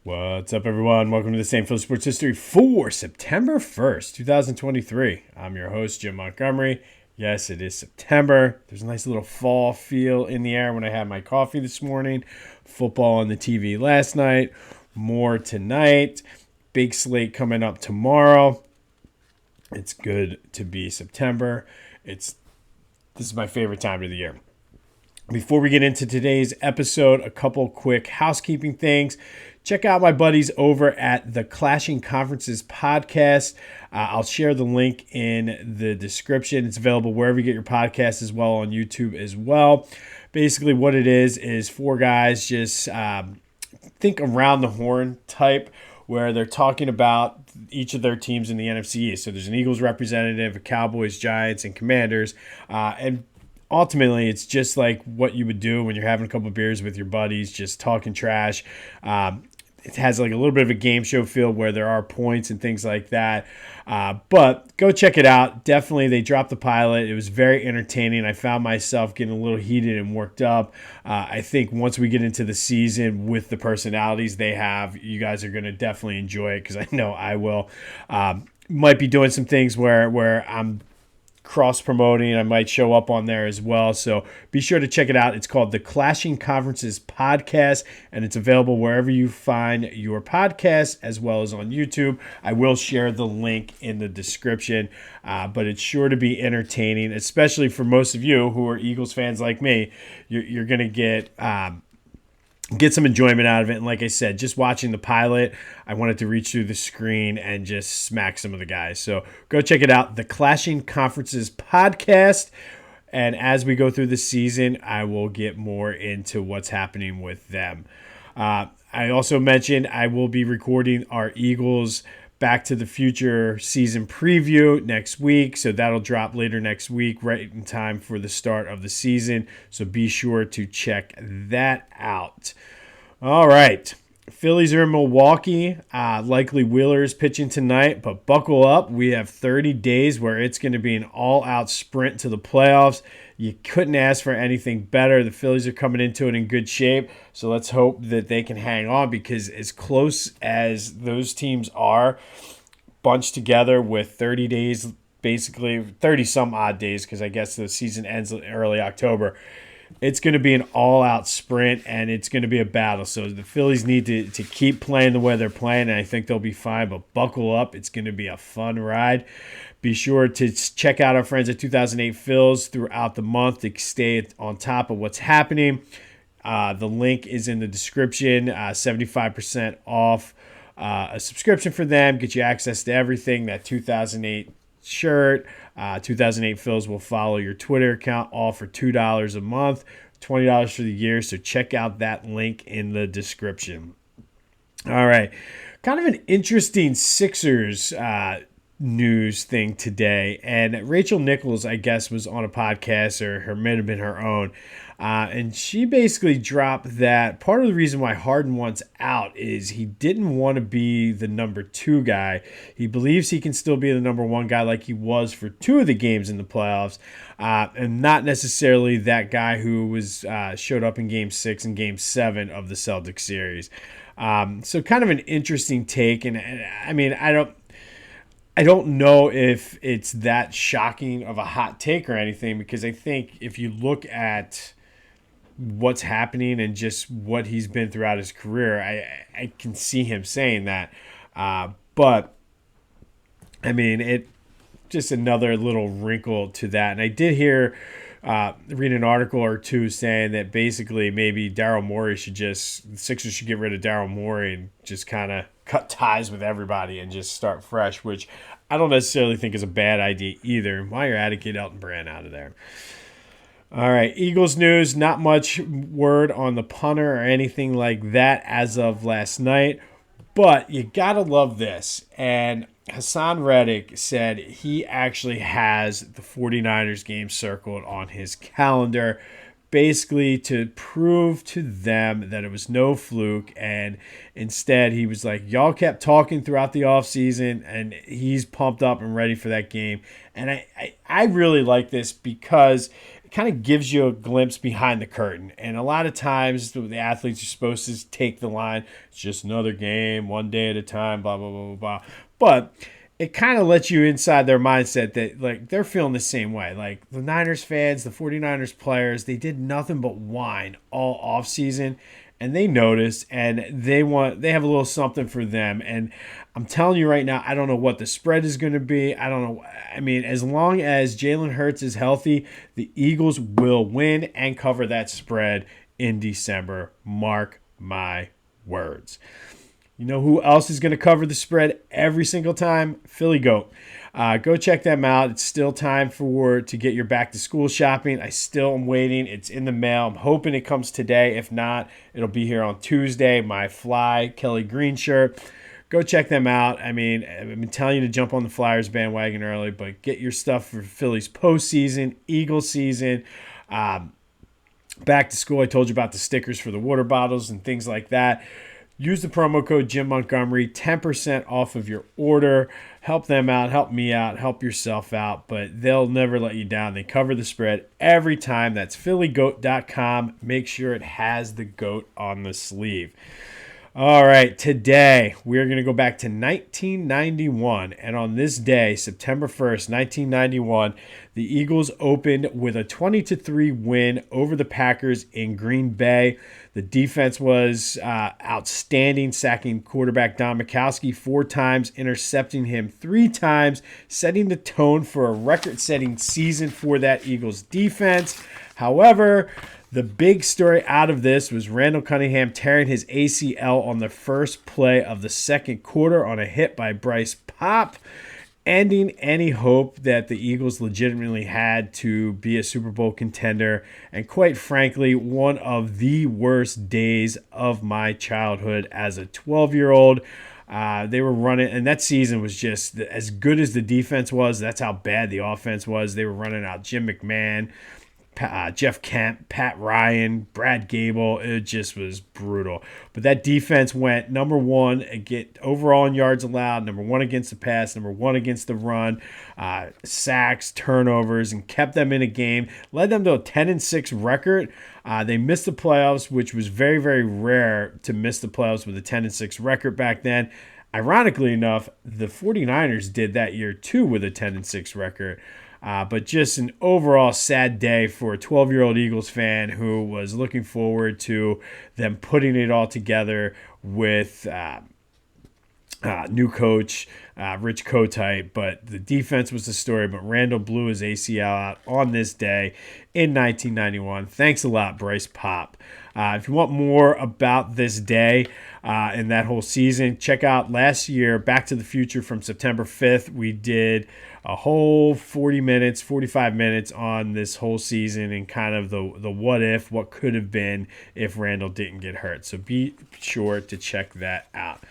What's up, everyone? Welcome to the St. Phil Sports History for September 1st, 2023. I'm your host, Jim Montgomery. Yes, it is September. There's a nice little fall feel in the air when I had my coffee this morning. Football on the TV last night. More tonight. Big slate coming up tomorrow. It's good to be September. This is my favorite time of the year. Before we get into today's episode, a couple quick housekeeping things. Check out my buddies over at the Clashing Conferences podcast. I'll share the link in the description. It's available wherever you get your podcasts, as well on YouTube as well. Basically what it is four guys just think around the horn type, where they're talking about each of their teams in the NFC East. So there's an Eagles representative, a Cowboys, Giants, and Commanders. And ultimately, it's just like what you would do when you're having a couple of beers with your buddies, just talking trash. It has like a little bit of a game show feel where there are points and things like that. But go check it out. Definitely, they dropped the pilot. It was very entertaining. I found myself getting a little heated and worked up. I think once we get into the season with the personalities they have, you guys are going to definitely enjoy it, because I know I will. Might be doing some things where I'm cross-promoting. I might show up on there as well. So be sure to check it out. It's called the Clashing Conferences podcast, and it's available wherever you find your podcast, as well as on YouTube. I will share the link in the description, but it's sure to be entertaining, especially for most of you who are Eagles fans like me. You're going to get some enjoyment out of it. And like I said, just watching the pilot, I wanted to reach through the screen and just smack some of the guys. So go check it out, the Clashing Conferences podcast. And as we go through the season, I will get more into what's happening with them. I also mentioned I will be recording our Eagles Back to the Future season preview next week. So that'll drop later next week, right in time for the start of the season. So be sure to check that out. All right. Phillies are in Milwaukee. Likely Wheeler's pitching tonight, but buckle up. We have 30 days where it's going to be an all-out sprint to the playoffs. You couldn't ask for anything better. The Phillies are coming into it in good shape, so let's hope that they can hang on, because as close as those teams are, bunched together with 30 days, basically 30-some odd days, because I guess the season ends in early October, it's going to be an all-out sprint, and it's going to be a battle. So the Phillies need to keep playing the way they're playing, and I think they'll be fine, but buckle up. It's going to be a fun ride. Be sure to check out our friends at 2008 Phils throughout the month to stay on top of what's happening. The link is in the description. 75% off a subscription for them. Get you access to everything. That 2008 shirt. 2008 Phils will follow your Twitter account, all for $2 a month, $20 for the year. So check out that link in the description. All right. Kind of an interesting Sixers news thing today, and Rachel Nichols, I guess, was on a podcast, or her might have been her own, and she basically dropped that part of the reason why Harden wants out is he didn't want to be the number 2 guy. He believes he can still be the number 1 guy like he was for 2 of the games in the playoffs, and not necessarily that guy who was showed up in Game 6 and Game 7 of the Celtics series. So kind of an interesting take, and I mean, I don't know if it's that shocking of a hot take or anything, because I think if you look at what's happening and just what he's been throughout his career, I can see him saying that. But, I mean, it just another little wrinkle to that. And I did read an article or two saying that basically maybe Daryl Morey the Sixers should get rid of Daryl Morey and just kind of cut ties with everybody and just start fresh, which I don't necessarily think is a bad idea either. While you're at it, get Elton Brand out of there. All right, Eagles news, not much word on the punter or anything like that as of last night, but you got to love this. And Hassan Reddick said he actually has the 49ers game circled on his calendar, basically to prove to them that it was no fluke. And instead, he was like, y'all kept talking throughout the offseason, and he's pumped up and ready for that game. And I really like this, because kind of gives you a glimpse behind the curtain. And a lot of times the athletes are supposed to take the line, it's just another game, one day at a time, blah, blah, blah, blah, blah. But it kind of lets you inside their mindset that like they're feeling the same way. Like the Niners fans, the 49ers players, they did nothing but whine all offseason, and they noticed, and they have a little something for them. And I'm telling you right now, I don't know what the spread is going to be. I don't know. I mean, as long as Jalen Hurts is healthy, the Eagles will win and cover that spread in December. Mark my words. You know who else is going to cover the spread every single time? Philly Goat. Go check them out. It's still time to get your back to school shopping. I still am waiting. It's in the mail. I'm hoping it comes today. If not, it'll be here on Tuesday. My Fly Kelly Green shirt. Go check them out. I mean, I've been telling you to jump on the Flyers bandwagon early, but get your stuff for Philly's postseason, Eagles season. Back to school, I told you about the stickers for the water bottles and things like that. Use the promo code Jim Montgomery, 10% off of your order. Help them out, help me out, help yourself out, but they'll never let you down. They cover the spread every time. That's phillygoat.com. Make sure it has the goat on the sleeve. All right, today we're going to go back to 1991, and on this day, September 1st, 1991, the Eagles opened with a 20-3 win over the Packers in Green Bay. The defense was outstanding, sacking quarterback Don Majkowski 4 times, intercepting him 3 times, setting the tone for a record-setting season for that Eagles defense. However, the big story out of this was Randall Cunningham tearing his ACL on the first play of the second quarter on a hit by Bryce Pop, ending any hope that the Eagles legitimately had to be a Super Bowl contender, and quite frankly, one of the worst days of my childhood as a 12-year-old. They were running, and that season was just as good as the defense was. That's how bad the offense was. They were running out Jim McMahon, Jeff Kemp, Pat Ryan, Brad Gable. It just was brutal. But that defense went number 1 overall in yards allowed, number 1 against the pass, number 1 against the run, sacks, turnovers, and kept them in a game. Led them to a 10-6 record. They missed the playoffs, which was very, very rare to miss the playoffs with a 10-6 record back then. Ironically enough, the 49ers did that year too with a 10-6 record. But just an overall sad day for a 12-year-old Eagles fan who was looking forward to them putting it all together with new coach, Rich Kotite. But the defense was the story. But Randall blew his ACL out on this day in 1991. Thanks a lot, Bryce Pop. If you want more about this day and that whole season, check out last year, Back to the Future from September 5th. We did a whole 45 minutes on this whole season and kind of the what could have been if Randall didn't get hurt. So be sure to check that out.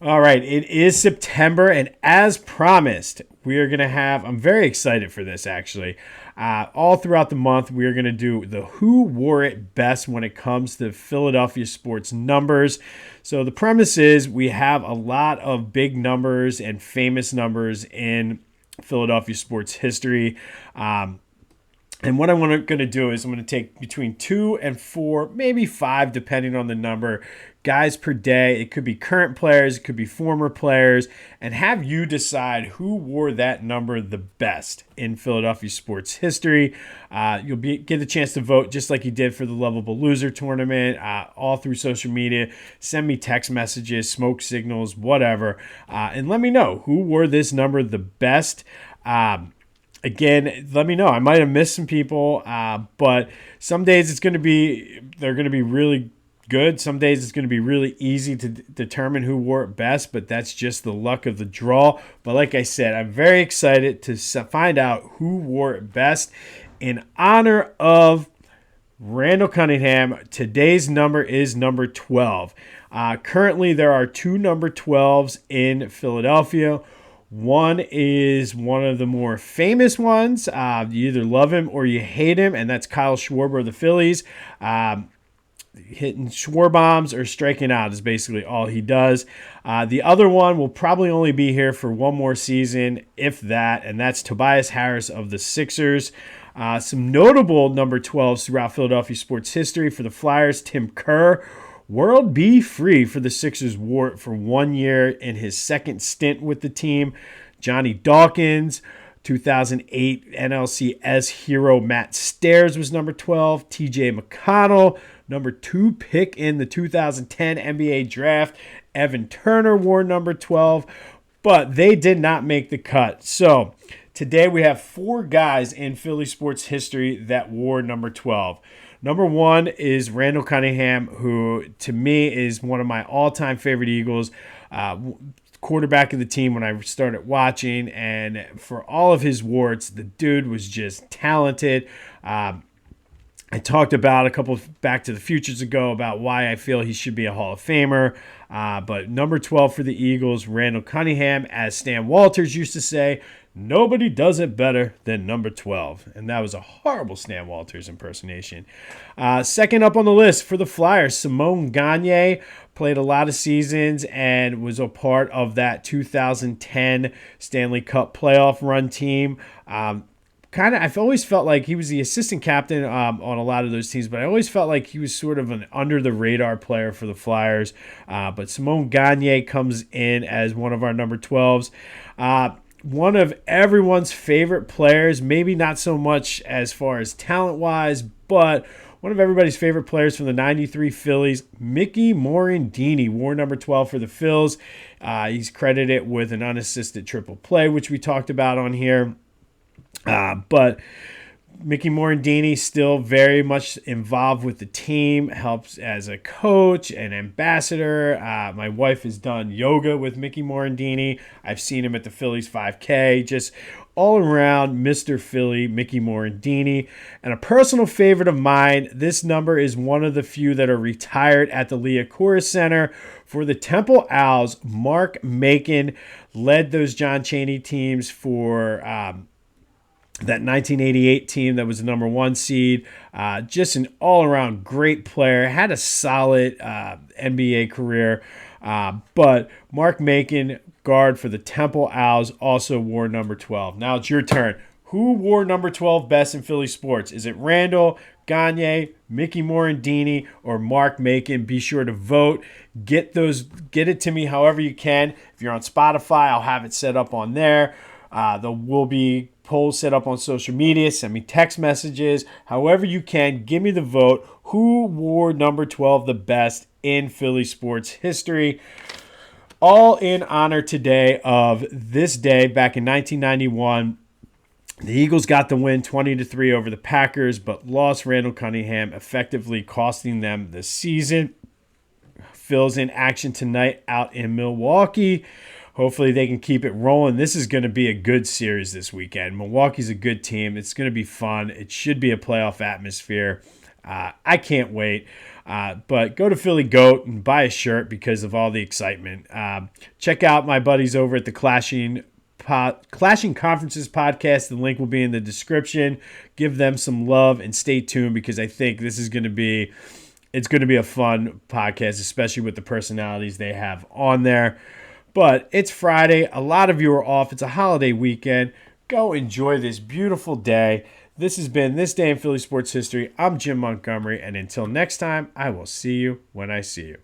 All right, it is September, and as promised, we are going to have, I'm very excited for this actually, all throughout the month, we are going to do the Who Wore It Best when it comes to Philadelphia sports numbers. So the premise is we have a lot of big numbers and famous numbers in Philadelphia sports history. And what I'm going to do is I'm going to take between 2 and 4, maybe 5, depending on the number, guys per day. It could be current players, it could be former players, and have you decide who wore that number the best in Philadelphia sports history. You'll get a chance to vote just like you did for the Lovable Loser tournament, all through social media. Send me text messages, smoke signals, whatever, and let me know who wore this number the best. Again, let me know. I might have missed some people, but some days they're going to be really good. Some days it's going to be really easy to determine who wore it best, but that's just the luck of the draw. But like I said, I'm very excited to find out who wore it best. In honor of Randall Cunningham, today's number is number 12. Currently, there are 2 number 12s in Philadelphia. One is one of the more famous ones. You either love him or you hate him, and that's Kyle Schwarber of the Phillies. Hitting Schwarber bombs or striking out is basically all he does. The other one will probably only be here for one more season, if that, and that's Tobias Harris of the Sixers. Some notable number 12s throughout Philadelphia sports history for the Flyers: Tim Kerr. World B. Free for the Sixers wore it for 1 year in his second stint with the team. Johnny Dawkins. 2008 NLCS hero Matt Stairs was number 12. TJ McConnell, number 2 pick in the 2010 NBA draft. Evan Turner wore number 12, but they did not make the cut. So today we have 4 guys in Philly sports history that wore number 12. Number 1 is Randall Cunningham, who to me is one of my all-time favorite Eagles. Quarterback of the team when I started watching, and for all of his warts, the dude was just talented. I talked about a couple of Back to the Futures ago about why I feel he should be a Hall of Famer. But number 12 for the Eagles, Randall Cunningham, as Stan Walters used to say, nobody does it better than number 12. And that was a horrible Stan Walters impersonation. Second up on the list for the Flyers, Simone Gagne. Played a lot of seasons and was a part of that 2010 Stanley Cup playoff run team. I've always felt like he was the assistant captain on a lot of those teams, but I always felt like he was sort of an under-the-radar player for the Flyers. But Simone Gagne comes in as one of our number 12s. One of everyone's favorite players, maybe not so much as far as talent-wise, but one of everybody's favorite players from the 93 Phillies, Mickey Morandini, wore number 12 for the Phils. He's credited with an unassisted triple play, which we talked about on here. But Mickey Morandini still very much involved with the team, helps as a coach and ambassador. My wife has done yoga with Mickey Morandini. I've seen him at the Phillies 5K. Just all around Mr. Philly, Mickey Morandini. And a personal favorite of mine, this number is one of the few that are retired at the Liacouras Center. For the Temple Owls, Mark Macon led those John Chaney teams for that 1988 team that was the number 1 seed. Just an all-around great player. Had a solid NBA career. But Mark Macon, guard for the Temple Owls, also wore number 12. Now it's your turn. Who wore number 12 best in Philly sports? Is it Randall, Gagne, Mickey Morandini, or Mark Macon? Be sure to vote. Get it to me however you can. If you're on Spotify, I'll have it set up on there. There will be polls set up on social media. Send me text messages. However you can, give me the vote. Who wore number 12 the best in Philly sports history? All in honor today of this day back in 1991. The Eagles got the win 20-3 over the Packers, but lost Randall Cunningham, effectively costing them the season. Phil's in action tonight out in Milwaukee. Hopefully they can keep it rolling. This is going to be a good series this weekend. Milwaukee's a good team. It's going to be fun. It should be a playoff atmosphere. I can't wait. But go to Philly Goat and buy a shirt because of all the excitement. Check out my buddies over at the Clashing Conferences podcast. The link will be in the description. Give them some love and stay tuned because I think this is going to be a fun podcast, especially with the personalities they have on there. But it's Friday. A lot of you are off. It's a holiday weekend. Go enjoy this beautiful day. This has been This Day in Philly Sports History. I'm Jim Montgomery, and until next time, I will see you when I see you.